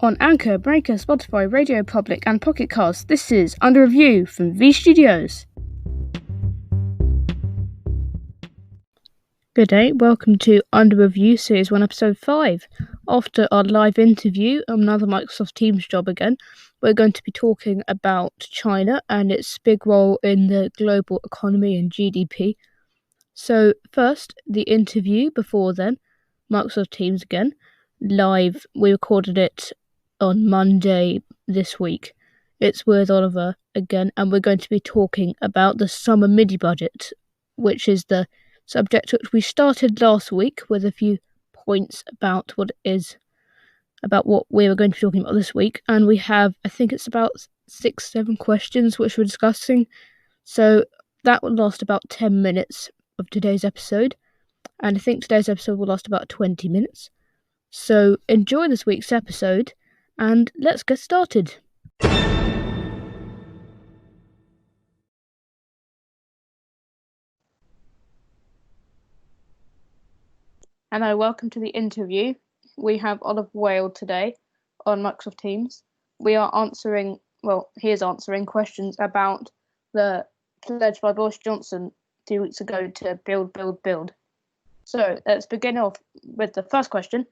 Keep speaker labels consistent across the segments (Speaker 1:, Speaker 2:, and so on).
Speaker 1: on Anchor, Breaker, Spotify, Radio Public and Pocket Cast. This is Under Review from V Studios. Good day, welcome to Under Review Series 1 Episode 5. After our live interview, another Microsoft Teams job again, we're going to be talking about China and its big role in the global economy and GDP. So first, the interview. Before then, Microsoft Teams again, live. We recorded it on Monday this week. It's with Oliver again, and we're going to be talking about the summer mini budget, which is the subject which we started last week with a few points about what it is, about what we were going to be talking about this week. And we have, I think it's about 6-7 questions which we're discussing. So that will last about 10 minutes of today's episode, and I think today's episode will last about 20 minutes. So enjoy this week's episode, and let's get started. Hello, welcome to the interview. We have Oliver Whale today on Microsoft Teams. He is answering questions about the pledge by Boris Johnson 2 weeks ago to build. So let's begin off with the first question.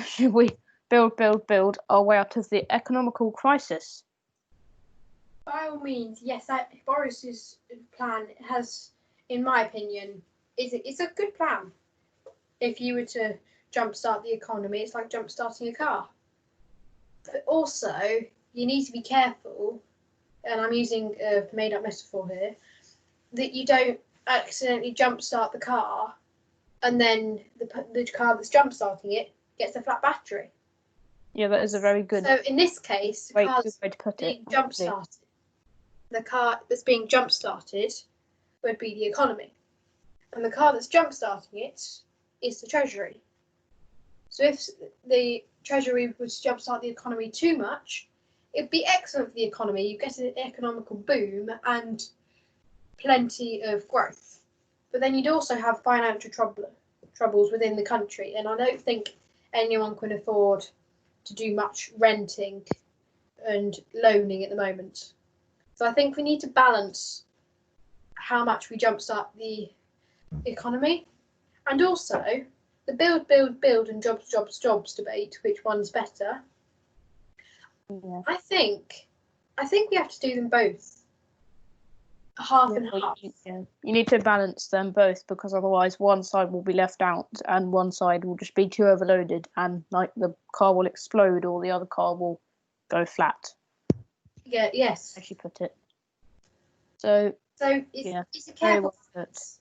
Speaker 1: Should we build our way out of the economical crisis?
Speaker 2: By all means, yes. Boris's plan has, in my opinion, it's a good plan. If you were to jumpstart the economy, it's like jumpstarting a car. But also, you need to be careful, and I'm using a made-up metaphor here, that you don't accidentally jumpstart the car and then the car that's jumpstarting it gets a flat battery.
Speaker 1: Yeah, that is a very good.
Speaker 2: So in this case, the car that's being jump-started would be the economy. And the car that's jump-starting it is the Treasury. So if the Treasury was to jump-start the economy too much, it'd be excellent for the economy. You get an economical boom and plenty of growth. But then you'd also have financial troubles within the country. And I don't think anyone can afford to do much renting and loaning at the moment. So I think we need to balance how much we jumpstart the economy, and also the build and jobs debate, which one's better.
Speaker 1: Yeah.
Speaker 2: I think we have to do them both. Half and half.
Speaker 1: You need to balance them both, because otherwise one side will be left out and one side will just be too overloaded, and like the car will explode or the other car will go flat.
Speaker 2: Yeah, yes.
Speaker 1: As you put it. So
Speaker 2: it's a careful balance.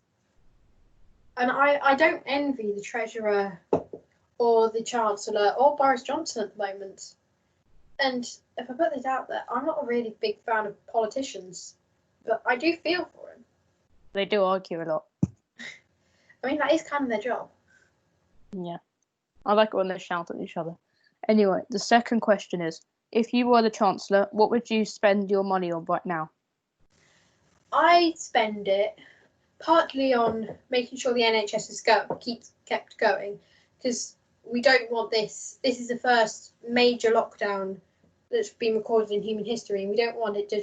Speaker 2: And I don't envy the Treasurer or the Chancellor or Boris Johnson at the moment. And if I put this out there, I'm not a really big fan of politicians, but I do feel for them.
Speaker 1: They do argue a lot.
Speaker 2: I mean, that is kind of their job.
Speaker 1: Yeah. I like it when they shout at each other. Anyway, the second question is, if you were the Chancellor, what would you spend your money on right now?
Speaker 2: I'd spend it partly on making sure the NHS is kept going, because we don't want this. This is the first major lockdown that's been recorded in human history, and we don't want it to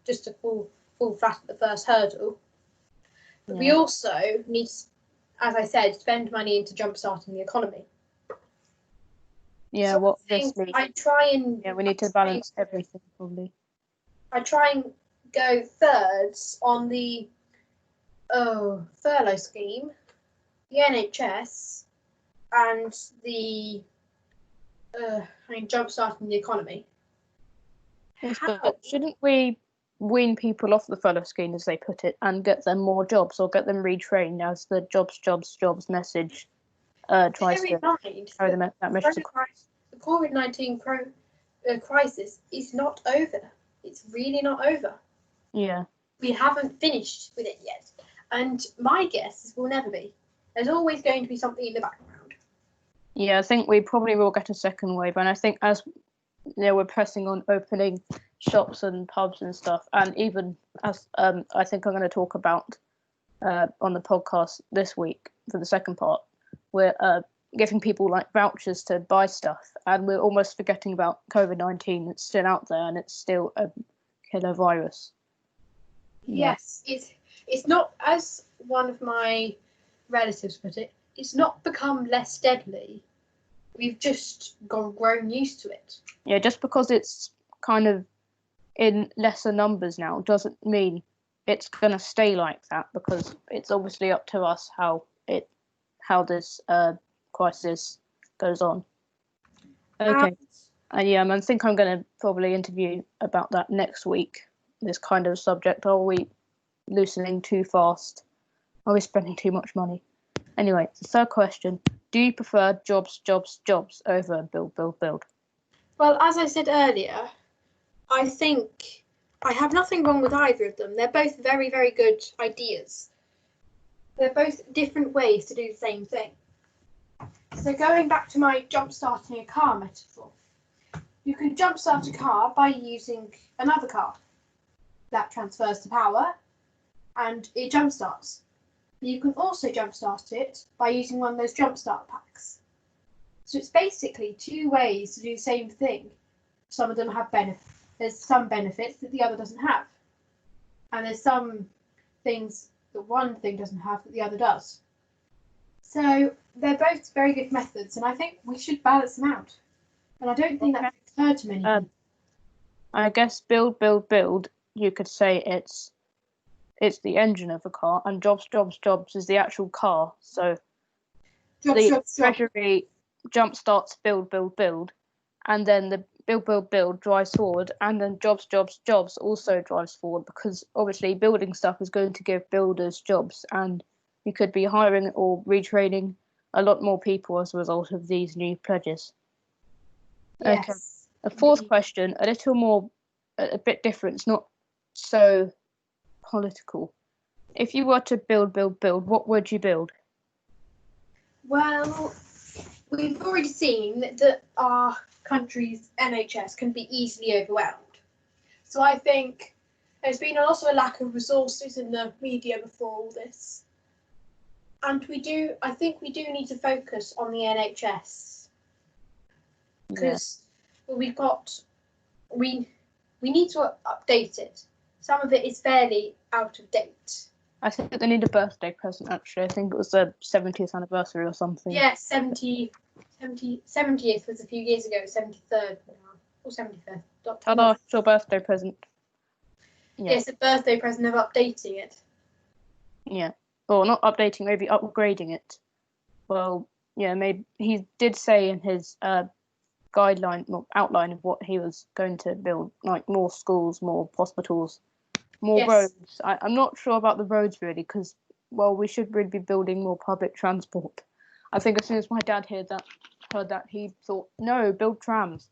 Speaker 2: just to fall flat at the first hurdle. But we also need, as I said, spend money into jumpstarting the economy.
Speaker 1: Yeah,
Speaker 2: so
Speaker 1: we need to balance everything probably.
Speaker 2: I try and go thirds on the furlough scheme, the NHS, and the jumpstarting the economy.
Speaker 1: Yes, but shouldn't we wean people off the furlough scheme, as they put it, and get them more jobs, or get them retrained, as the jobs message tries to carry that message across?
Speaker 2: The COVID-19 crisis is not over. It's really not over.
Speaker 1: Yeah.
Speaker 2: We haven't finished with it yet. And my guess is we'll never be. There's always going to be something in the background.
Speaker 1: Yeah, I think we probably will get a second wave. And I think as we're pressing on opening shops and pubs and stuff, and even as I think I'm going to talk about on the podcast this week for the second part, we're giving people like vouchers to buy stuff, and we're almost forgetting about COVID-19. It's still out there, and it's still a killer virus.
Speaker 2: Yes, it's not, as one of my relatives put it, it's not become less deadly. We've just grown used to it.
Speaker 1: Yeah, just because it's kind of in lesser numbers now doesn't mean it's going to stay like that, because it's obviously up to us how this crisis goes on. Okay. And I think I'm going to probably interview about that next week, this kind of subject. Are we loosening too fast? Are we spending too much money? Anyway, the third question: do you prefer jobs over build?
Speaker 2: Well, as I said earlier, I think I have nothing wrong with either of them. They're both very, very good ideas. They're both different ways to do the same thing. So going back to my jump-starting a car metaphor, you can jump-start a car by using another car. That transfers to power and it jump-starts. You can also jump-start it by using one of those jump-start packs. So it's basically two ways to do the same thing. Some of them have benefits. There's some benefits that the other doesn't have. And there's some things that one thing doesn't have that the other does. So they're both very good methods, and I think we should balance them out. And I don't think that's occurred to many people.
Speaker 1: I guess build, you could say it's the engine of a car, and jobs is the actual car. So the Treasury jump starts build, and then the build drives forward, and then jobs also drives forward, because obviously building stuff is going to give builders jobs, and you could be hiring or retraining a lot more people as a result of these new pledges.
Speaker 2: Yes.
Speaker 1: Okay. A fourth question, a bit different. It's not so political. If you were to build, what would you build?
Speaker 2: Well, we've already seen that our country's NHS can be easily overwhelmed. So I think there's been also a lack of resources in the media before all this. And I think we do need to focus on the NHS. Because we need to update it. Some of it is fairly out of date.
Speaker 1: I think they need a birthday present, actually. I think it was the 70th anniversary or something.
Speaker 2: Yes, 70th was a few years ago, 73rd now, or 75th.
Speaker 1: Ta-da, it's your birthday present.
Speaker 2: Yeah. Yes, a birthday present of updating it.
Speaker 1: Yeah. Or not updating, maybe upgrading it. Well, yeah, maybe he did say in his outline of what he was going to build, like more schools, more hospitals, more roads. I'm not sure about the roads really, because we should really be building more public transport. I think as soon as my dad heard that, he thought, no, build trams.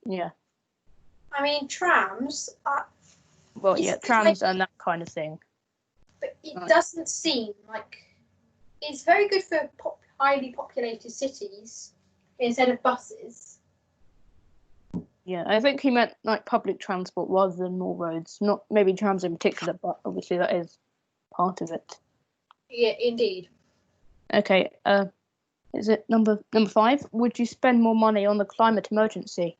Speaker 1: Yeah.
Speaker 2: I mean, trams.
Speaker 1: Trams and that kind of thing.
Speaker 2: But it doesn't seem like it's very good for highly populated cities instead of buses.
Speaker 1: Yeah, I think he meant like public transport rather than more roads, not maybe trams in particular, but obviously that is part of it.
Speaker 2: Yeah, indeed.
Speaker 1: Okay, is it number 5? Would you spend more money on the climate emergency?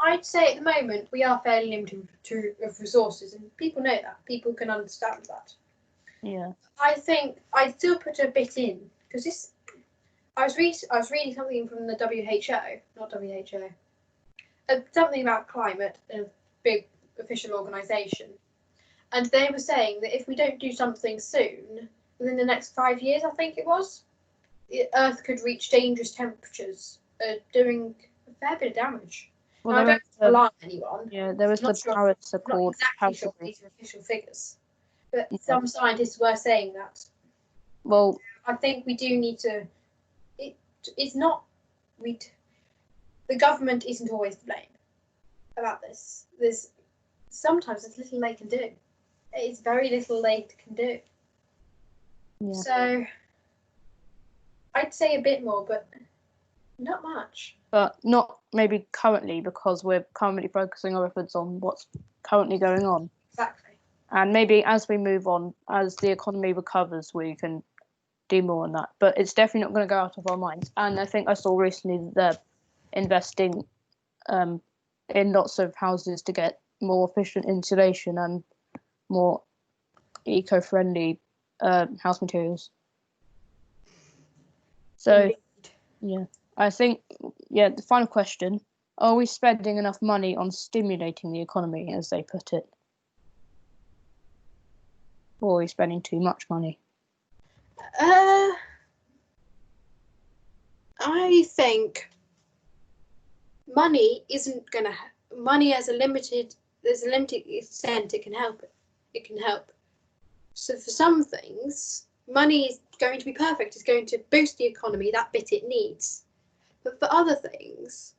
Speaker 2: I'd say at the moment we are fairly limited of resources, and people know that. People can understand that.
Speaker 1: Yeah.
Speaker 2: I think I'd still put a bit in, because I was reading something from the something about climate in a big official organisation, and they were saying that if we don't do something soon, within the next 5 years, I think it was, the Earth could reach dangerous temperatures, doing a fair bit of damage. Well, I don't alarm anyone.
Speaker 1: Yeah, there was the Paris Accord.
Speaker 2: I'm not exactly sure these are official figures, but some scientists were saying that.
Speaker 1: Well,
Speaker 2: I think we do need to. It's not. The government isn't always to blame about this. Sometimes there's little they can do. It's very little they can do. Yeah. So I'd say a bit more, but not much.
Speaker 1: But not maybe currently, because we're currently focusing our efforts on what's currently going on.
Speaker 2: Exactly.
Speaker 1: And maybe as we move on, as the economy recovers, we can do more on that. But it's definitely not going to go out of our minds. And I think I saw recently that they're investing in lots of houses to get more efficient insulation and more eco-friendly house materials. So, yeah, I think, the final question, are we spending enough money on stimulating the economy, as they put it? Or are we spending too much money?
Speaker 2: I think money isn't going to... Money has a limited... There's a limited extent it can help. It can help. So for some things, money is going to be perfect. It's going to boost the economy, that bit it needs. But for other things,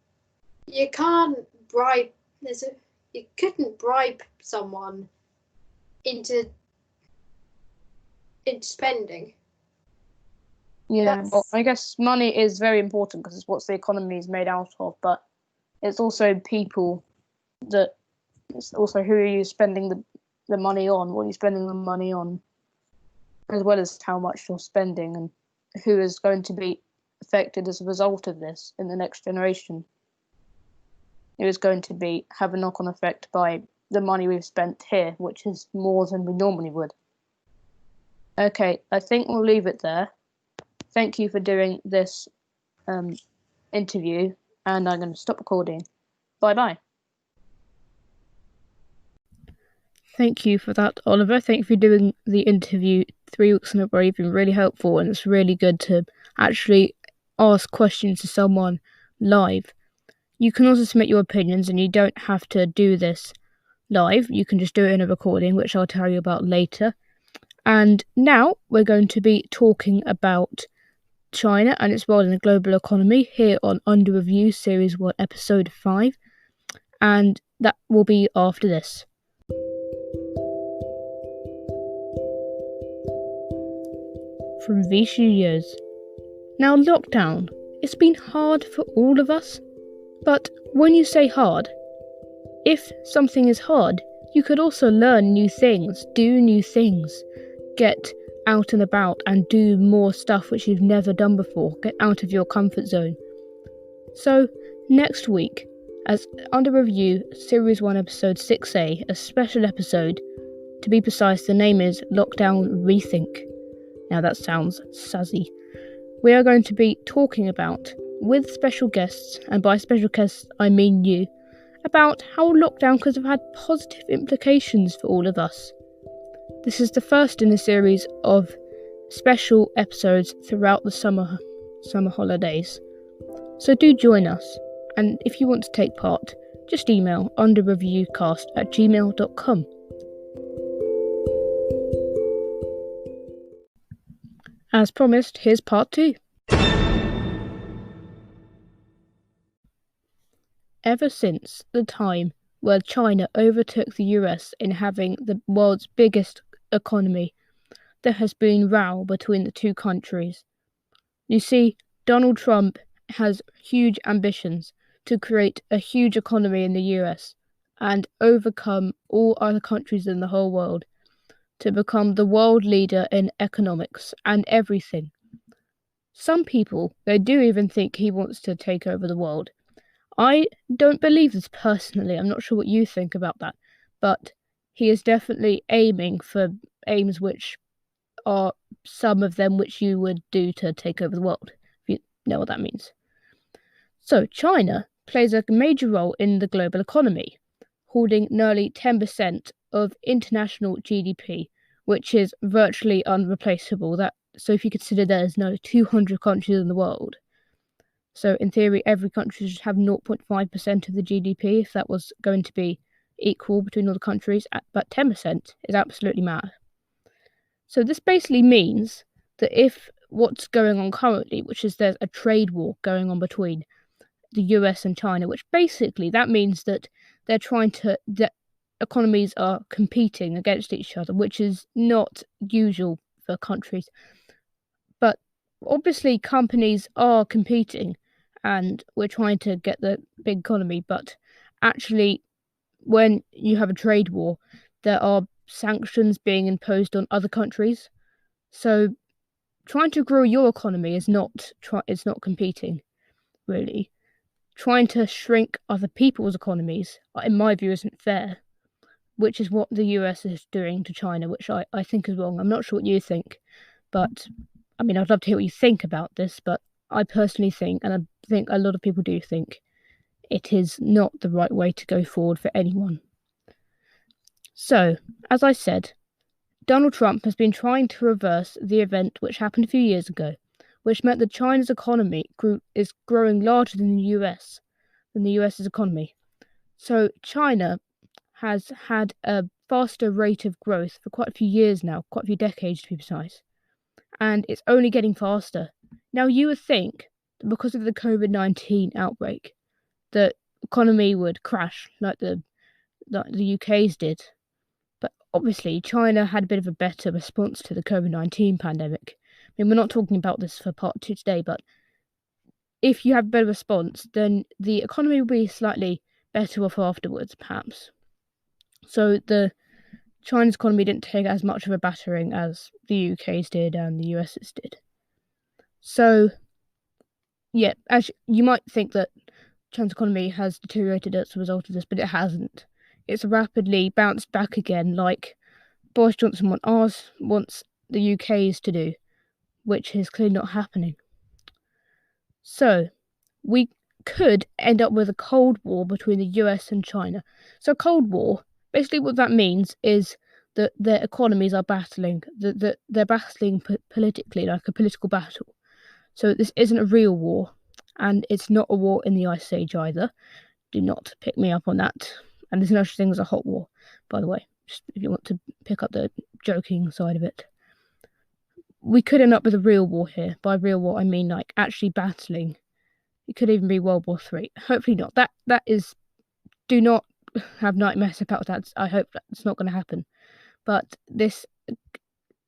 Speaker 2: you can't bribe... You couldn't bribe someone into spending.
Speaker 1: Yeah, well, I guess money is very important because it's what the economy is made out of, but it's also people that... It's also who are you spending the money on, what are you spending the money on, as well as how much you're spending and who is going to be affected as a result of this in the next generation. It is going to have a knock-on effect by the money we've spent here, which is more than we normally would. Okay, I think we'll leave it there. Thank you for doing this interview, and I'm going to stop recording. Bye-bye. Thank you for that, Oliver. Thank you for doing the interview 3 weeks in a row. You've been really helpful, and it's really good to actually ask questions to someone live. You can also submit your opinions, and you don't have to do this live. You can just do it in a recording, which I'll tell you about later. And now we're going to be talking about China and its role in the global economy here on Under Review Series 1, Episode 5. And that will be after this. From V Studios. Now, lockdown, it's been hard for all of us. But when you say hard, if something is hard, you could also learn new things, do new things, get out and about and do more stuff which you've never done before, get out of your comfort zone. So, next week, as Under Review, Series 1, Episode 6A, a special episode, to be precise, the name is Lockdown Rethink. Now that sounds sazzy. We are going to be talking about, with special guests, and by special guests I mean you, about how lockdown could have had positive implications for all of us. This is the first in a series of special episodes throughout the summer holidays. So do join us, and if you want to take part, just email underreviewcast@gmail.com. As promised, here's part 2. Ever since the time where China overtook the US in having the world's biggest economy, there has been row between the two countries. You see, Donald Trump has huge ambitions to create a huge economy in the US and overcome all other countries in the whole world, to become the world leader in economics and everything. Some people, they do even think he wants to take over the world. I don't believe this personally. I'm not sure what you think about that, but he is definitely aiming for aims which are some of them which you would do to take over the world, if you know what that means. So China plays a major role in the global economy, holding nearly 10% of international GDP, which is virtually unreplaceable. So if you consider there's now 200 countries in the world, so in theory every country should have 0.5% of the GDP if that was going to be equal between all the countries, but 10% is absolutely mad. So this basically means that if what's going on currently, which is there's a trade war going on between the US and China, which basically that means that they're the economies are competing against each other, which is not usual for countries. But obviously companies are competing and we're trying to get the big economy, but actually when you have a trade war, there are sanctions being imposed on other countries. So trying to grow your economy is not competing, really. Trying to shrink other people's economies, in my view, isn't fair, which is what the US is doing to China, which I think is wrong. I'm not sure what you think, but I mean, I'd love to hear what you think about this, but I personally think, and I think a lot of people do think, it is not the right way to go forward for anyone. So, as I said, Donald Trump has been trying to reverse the event which happened a few years ago, which meant that China's economy is growing larger than the US's economy. So China has had a faster rate of growth for quite a few years now, quite a few decades to be precise, and it's only getting faster. Now you would think, because of the COVID-19 outbreak, the economy would crash like the UK's did. But obviously, China had a bit of a better response to the COVID-19 pandemic. I mean, we're not talking about this for part 2 today, but if you have a better response, then the economy will be slightly better off afterwards, perhaps. So the China's economy didn't take as much of a battering as the UK's did and the US's did. So, yeah, as you might think that China's economy has deteriorated as a result of this, but it hasn't. It's rapidly bounced back again, like Boris Johnson wants the UK's to do, which is clearly not happening. So, we could end up with a Cold War between the US and China. So, Cold War, basically what that means is that their economies are battling, that they're battling politically, like a political battle. So, this isn't a real war, and it's not a war in the Ice Age either. Do not pick me up on that. And there's no such thing as a hot war, by the way, just if you want to pick up the joking side of it. We could end up with a real war here. By real war, I mean like actually battling. It could even be World War III. Hopefully not. That is. Do not have nightmares about that. I hope that's not going to happen. But this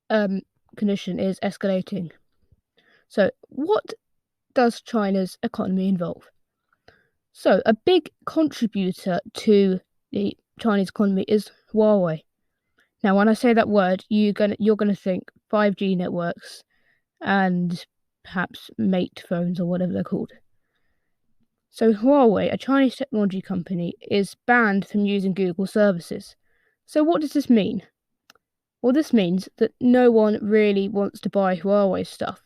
Speaker 1: condition is escalating. So, what does China's economy involve? So, a big contributor to the Chinese economy is Huawei. Now, when I say that word, you're gonna think 5G networks and perhaps mate phones or whatever they're called. So Huawei, a Chinese technology company, is banned from using Google services. So what does this mean? Well, this means that no one really wants to buy Huawei stuff,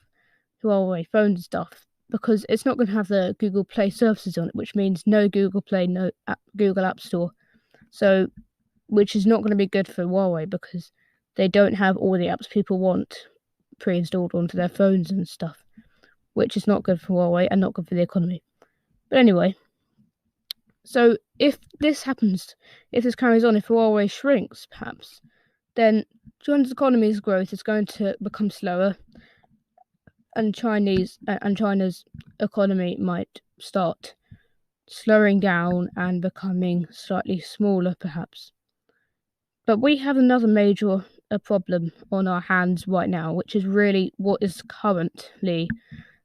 Speaker 1: Huawei phones and stuff, because it's not going to have the Google Play services on it, which means no Google Play, no Google App Store. So, which is not going to be good for Huawei because they don't have all the apps people want pre-installed onto their phones and stuff, which is not good for Huawei and not good for the economy. But anyway, so if this happens, if this carries on, if Huawei shrinks, perhaps, then China's economy's growth is going to become slower, and China's economy might start slowing down and becoming slightly smaller, perhaps. But we have another major problem on our hands right now, which is really what is currently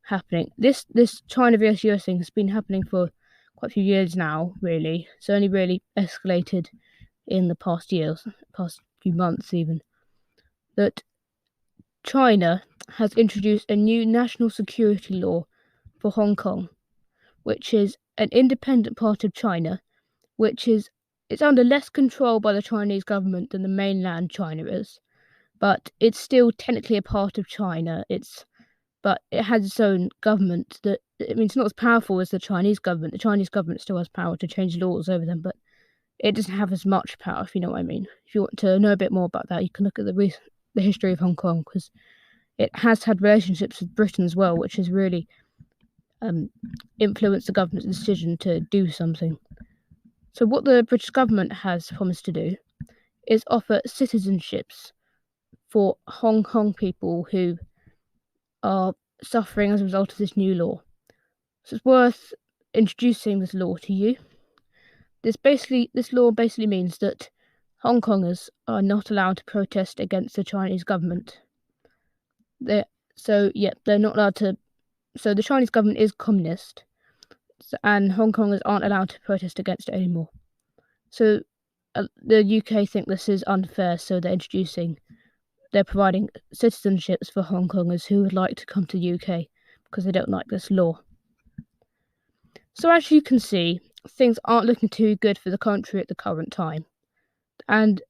Speaker 1: happening. This China vs US thing has been happening for quite a few years now, really. It's only really escalated in the past few months even. That China has introduced a new national security law for Hong Kong, which is an independent part of China, it's under less control by the Chinese government than the mainland China is, but it's still technically a part of China. But it has its own government it's not as powerful as the Chinese government. The Chinese government still has power to change laws over them, but it doesn't have as much power, if you know what I mean. If you want to know a bit more about that, you can look at the history of Hong Kong, because it has had relationships with Britain as well, which has really influenced the government's decision to do something. So what the British government has promised to do is offer citizenships for Hong Kong people who are suffering as a result of this new law. So it's worth introducing this law to you. This law basically means that Hong Kongers are not allowed to protest against the Chinese government. They're not allowed to. So the Chinese government is communist, and Hong Kongers aren't allowed to protest against it anymore. So the UK think this is unfair, so they're providing citizenships for Hong Kongers who would like to come to the UK because they don't like this law. So as you can see, things aren't looking too good for the country at the current time. And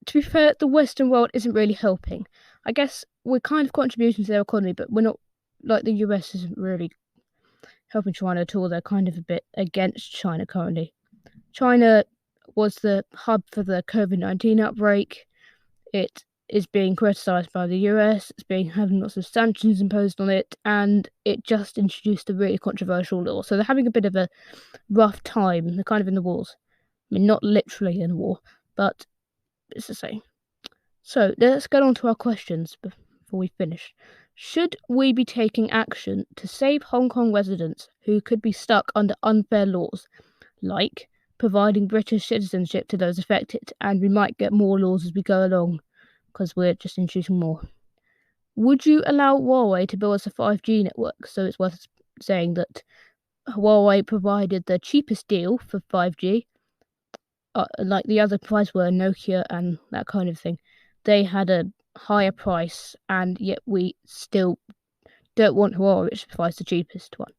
Speaker 1: to be fair, the Western world isn't really helping. I guess we're kind of contributing to their economy, but we're not, like the US isn't really helping China at all. They're kind of a bit against China currently. China was the hub for the COVID-19 outbreak. It is being criticised by the US. It's having lots of sanctions imposed on it, and it just introduced a really controversial law. So they're having a bit of a rough time. They're kind of in the wars. I mean, not literally in a war, but it's the same. So let's get on to our questions before we finish. Should we be taking action to save Hong Kong residents who could be stuck under unfair laws, like providing British citizenship to those affected, and we might get more laws as we go along because we're just introducing more? Would you allow Huawei to build us a 5G network? So it's worth saying that Huawei provided the cheapest deal for 5G, like the other providers were Nokia and that kind of thing. They had a higher price, and yet we still don't want Huawei, which provides the cheapest one.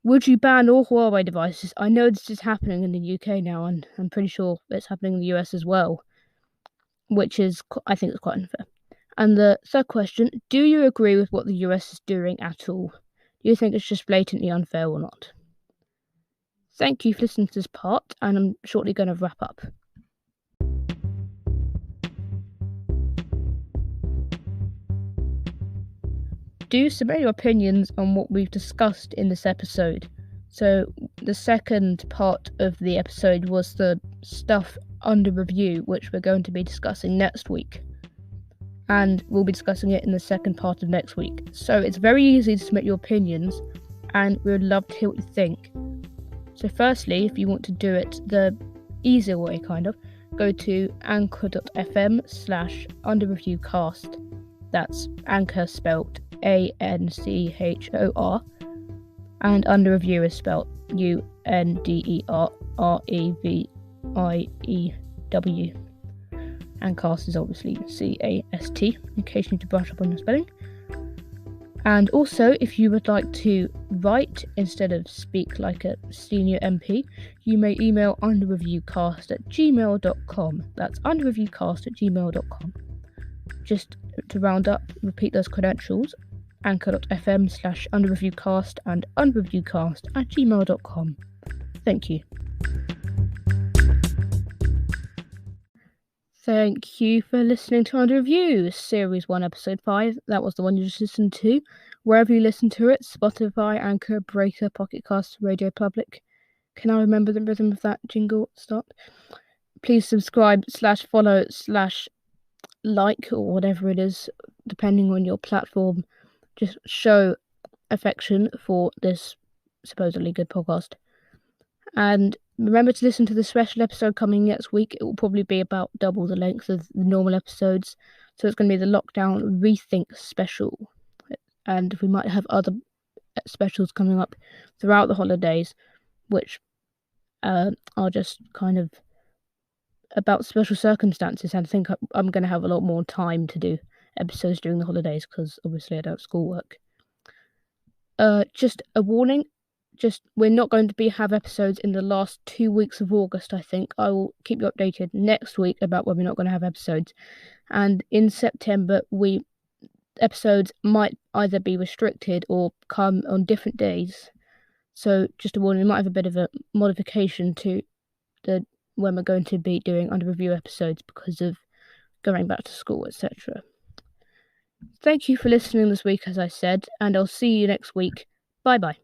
Speaker 1: Would you ban all Huawei devices? I know this is happening in the UK now, and I'm pretty sure it's happening in the US as well, which is, I think, it's quite unfair. And the third question, do you agree with what the US is doing at all? Do you think it's just blatantly unfair or not? Thank you for listening to this part, and I'm shortly going to wrap up. Do submit your opinions on what we've discussed in this episode. So the second part of the episode was the stuff under review, which we're going to be discussing next week. And we'll be discussing it in the second part of next week. So it's very easy to submit your opinions, and we would love to hear what you think. So firstly, if you want to do it the easier way, kind of, go to anchor.fm/underreviewcast. That's Anchor spelt ANCHOR, and under review is spelt UNDERREVIEW, and cast is obviously CAST, in case you need to brush up on your spelling. And also, if you would like to write instead of speak like a senior MP, you may email underreviewcast@gmail.com. That's underreviewcast@gmail.com. Just to round up, repeat those credentials: anchor.fm/underreviewcast and underreviewcast@gmail.com. Thank you. Thank you for listening to Under Review, Series 1, Episode 5. That was the one you just listened to. Wherever you listen to it, Spotify, Anchor, Breaker, Pocket Casts, Radio Public. Can I remember the rhythm of that jingle start? Please subscribe /follow /like or whatever it is, depending on your platform. Just show affection for this supposedly good podcast. And remember to listen to the special episode coming next week. It will probably be about double the length of the normal episodes. So it's going to be the Lockdown Rethink special. And we might have other specials coming up throughout the holidays, which are just kind of about special circumstances. And I think I'm going to have a lot more time to do episodes during the holidays because obviously I don't have schoolwork. Just a warning. We're not going to have episodes in the last 2 weeks of August, I think. I will keep you updated next week about when we're not going to have episodes. And in September, episodes might either be restricted or come on different days. So just a warning, we might have a bit of a modification to when we're going to be doing under review episodes because of going back to school, etc. Thank you for listening this week, as I said, and I'll see you next week. Bye-bye.